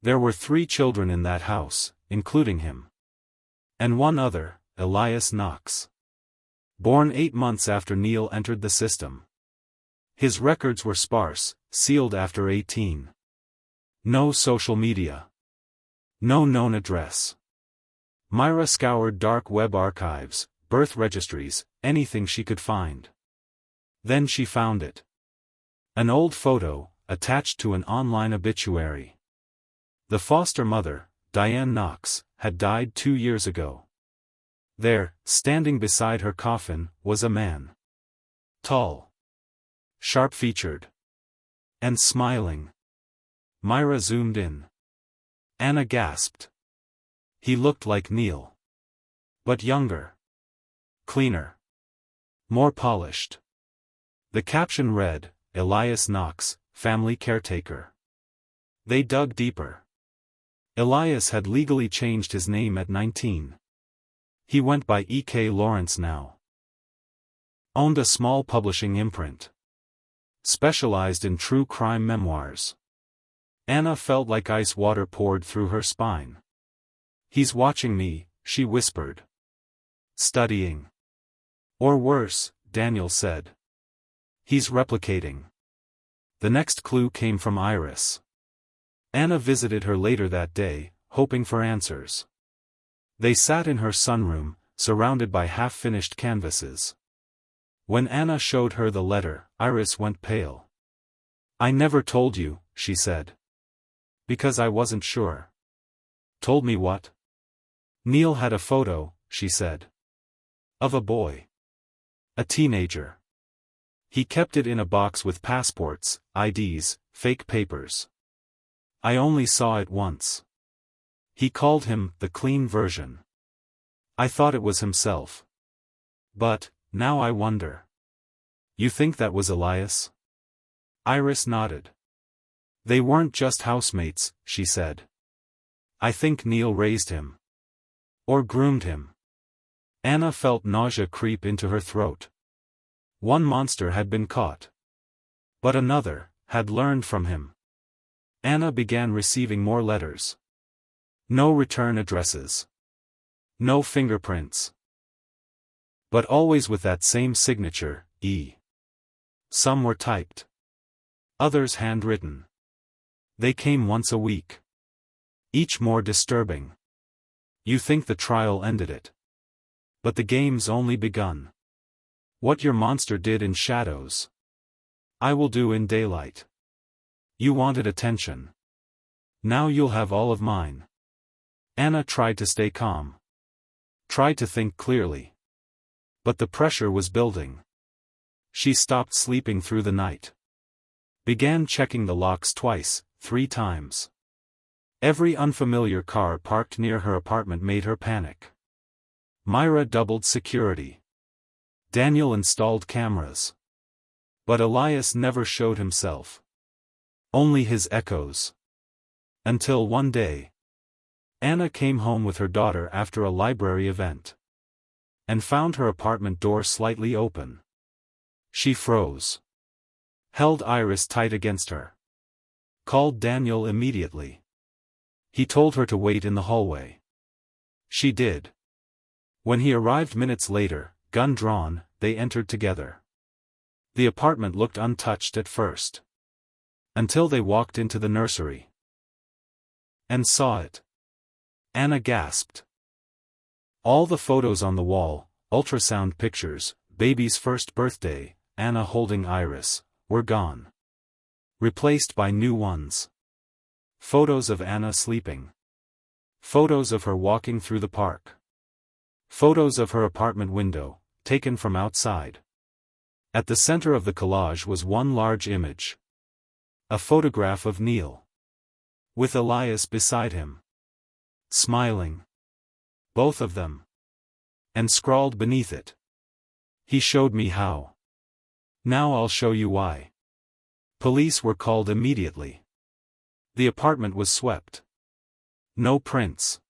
There were 3 children in that house, including him. And one other, Elias Knox. Born 8 months after Neil entered the system. His records were sparse, sealed after 18. No social media. No known address. Myra scoured dark web archives, birth registries, anything she could find. Then she found it. An old photo, attached to an online obituary. The foster mother, Diane Knox, had died 2 years ago. There, standing beside her coffin, was a man. Tall. Sharp-featured. And smiling. Myra zoomed in. Anna gasped. He looked like Neil. But younger. Cleaner. More polished. The caption read, Elias Knox, family caretaker. They dug deeper. Elias had legally changed his name at 19. He went by E.K. Lawrence now. Owned a small publishing imprint. Specialized in true crime memoirs. Anna felt like ice water poured through her spine. He's watching me, she whispered. Studying. Or worse, Daniel said. He's replicating. The next clue came from Iris. Anna visited her later that day, hoping for answers. They sat in her sunroom, surrounded by half-finished canvases. When Anna showed her the letter, Iris went pale. I never told you, she said. Because I wasn't sure. Told me what? Neil had a photo, she said. Of a boy. A teenager. He kept it in a box with passports, IDs, fake papers. I only saw it once. He called him the clean version. I thought it was himself. But, now I wonder. You think that was Elias? Iris nodded. They weren't just housemates, she said. I think Neil raised him. Or groomed him. Anna felt nausea creep into her throat. One monster had been caught. But another had learned from him. Anna began receiving more letters. No return addresses. No fingerprints. But always with that same signature, E. Some were typed. Others handwritten. They came once a week. Each more disturbing. You think the trial ended it. But the game's only begun. What your monster did in shadows, I will do in daylight. You wanted attention. Now you'll have all of mine. Anna tried to stay calm. Tried to think clearly. But the pressure was building. She stopped sleeping through the night. Began checking the locks twice, 3 times. Every unfamiliar car parked near her apartment made her panic. Myra doubled security. Daniel installed cameras. But Elias never showed himself. Only his echoes. Until one day. Anna came home with her daughter after a library event. And found her apartment door slightly open. She froze. Held Iris tight against her. Called Daniel immediately. He told her to wait in the hallway. She did. When he arrived minutes later, gun drawn, they entered together. The apartment looked untouched at first. Until they walked into the nursery. And saw it. Anna gasped. All the photos on the wall, ultrasound pictures, baby's first birthday, Anna holding Iris, were gone. Replaced by new ones. Photos of Anna sleeping. Photos of her walking through the park. Photos of her apartment window, taken from outside. At the center of the collage was one large image. A photograph of Neil. With Elias beside him. Smiling. Both of them. And scrawled beneath it. He showed me how. Now I'll show you why. Police were called immediately. The apartment was swept. No prints.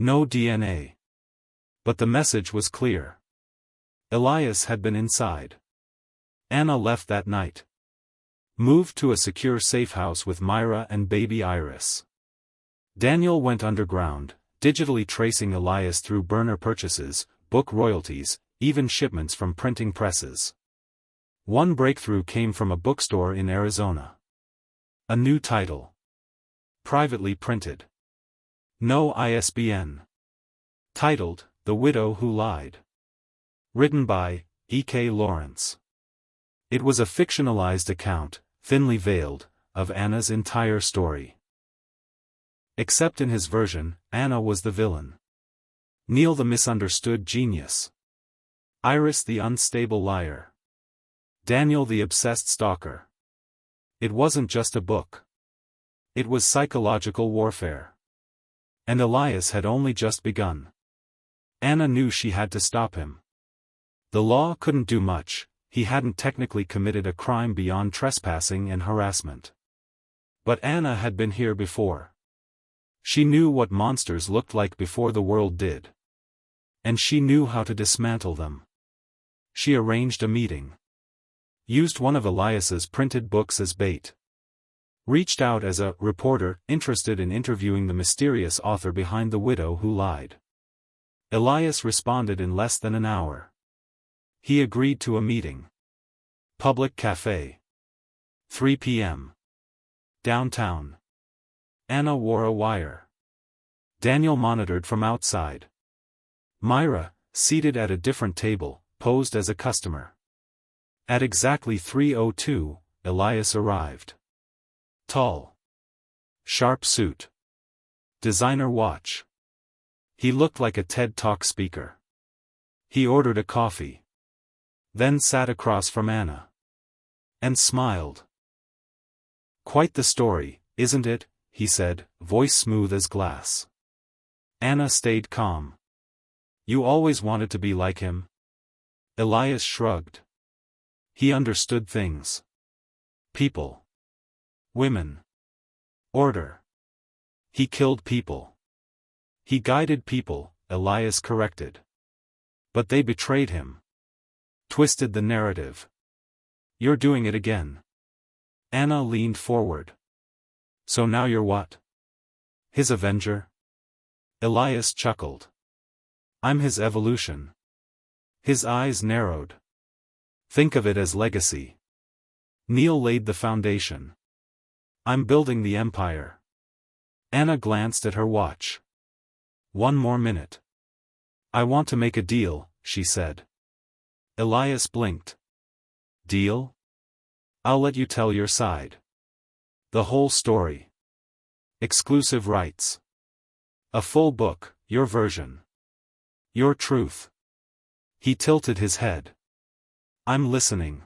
No DNA. But the message was clear. Elias had been inside. Anna left that night. Moved to a secure safe house with Myra and baby Iris. Daniel went underground, digitally tracing Elias through burner purchases, book royalties, even shipments from printing presses. One breakthrough came from a bookstore in Arizona. A new title. Privately printed. No ISBN. Titled, The Widow Who Lied. Written by E.K. Lawrence. It was a fictionalized account, thinly veiled, of Anna's entire story. Except in his version, Anna was the villain. Neil the misunderstood genius. Iris the unstable liar. Daniel the obsessed stalker. It wasn't just a book. It was psychological warfare. And Elias had only just begun. Anna knew she had to stop him. The law couldn't do much, he hadn't technically committed a crime beyond trespassing and harassment. But Anna had been here before. She knew what monsters looked like before the world did. And she knew how to dismantle them. She arranged a meeting. Used one of Elias's printed books as bait. Reached out as a reporter interested in interviewing the mysterious author behind The Widow Who Lied. Elias responded in less than an hour. He agreed to a meeting. Public cafe. 3 p.m. Downtown. Anna wore a wire. Daniel monitored from outside. Myra, seated at a different table, posed as a customer. At exactly 3:02, Elias arrived. Tall. Sharp suit. Designer watch. He looked like a TED Talk speaker. He ordered a coffee. Then sat across from Anna. And smiled. Quite the story, isn't it? He said, voice smooth as glass. Anna stayed calm. You always wanted to be like him? Elias shrugged. He understood things. People. Women. Order. He killed people. He guided people, Elias corrected. But they betrayed him. Twisted the narrative. You're doing it again. Anna leaned forward. So now you're what? His avenger? Elias chuckled. I'm his evolution. His eyes narrowed. Think of it as legacy. Neil laid the foundation. I'm building the empire. Anna glanced at her watch. 1 more minute. I want to make a deal, she said. Elias blinked. Deal? I'll let you tell your side. The whole story. Exclusive rights. A full book, your version. Your truth. He tilted his head. I'm listening.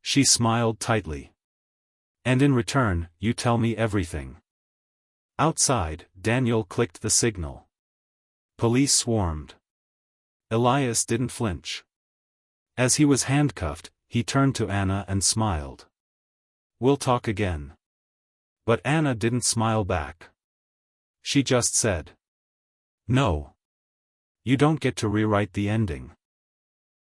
She smiled tightly. And in return, you tell me everything. Outside, Daniel clicked the signal. Police swarmed. Elias didn't flinch. As he was handcuffed, he turned to Anna and smiled. We'll talk again. But Anna didn't smile back. She just said. No. You don't get to rewrite the ending.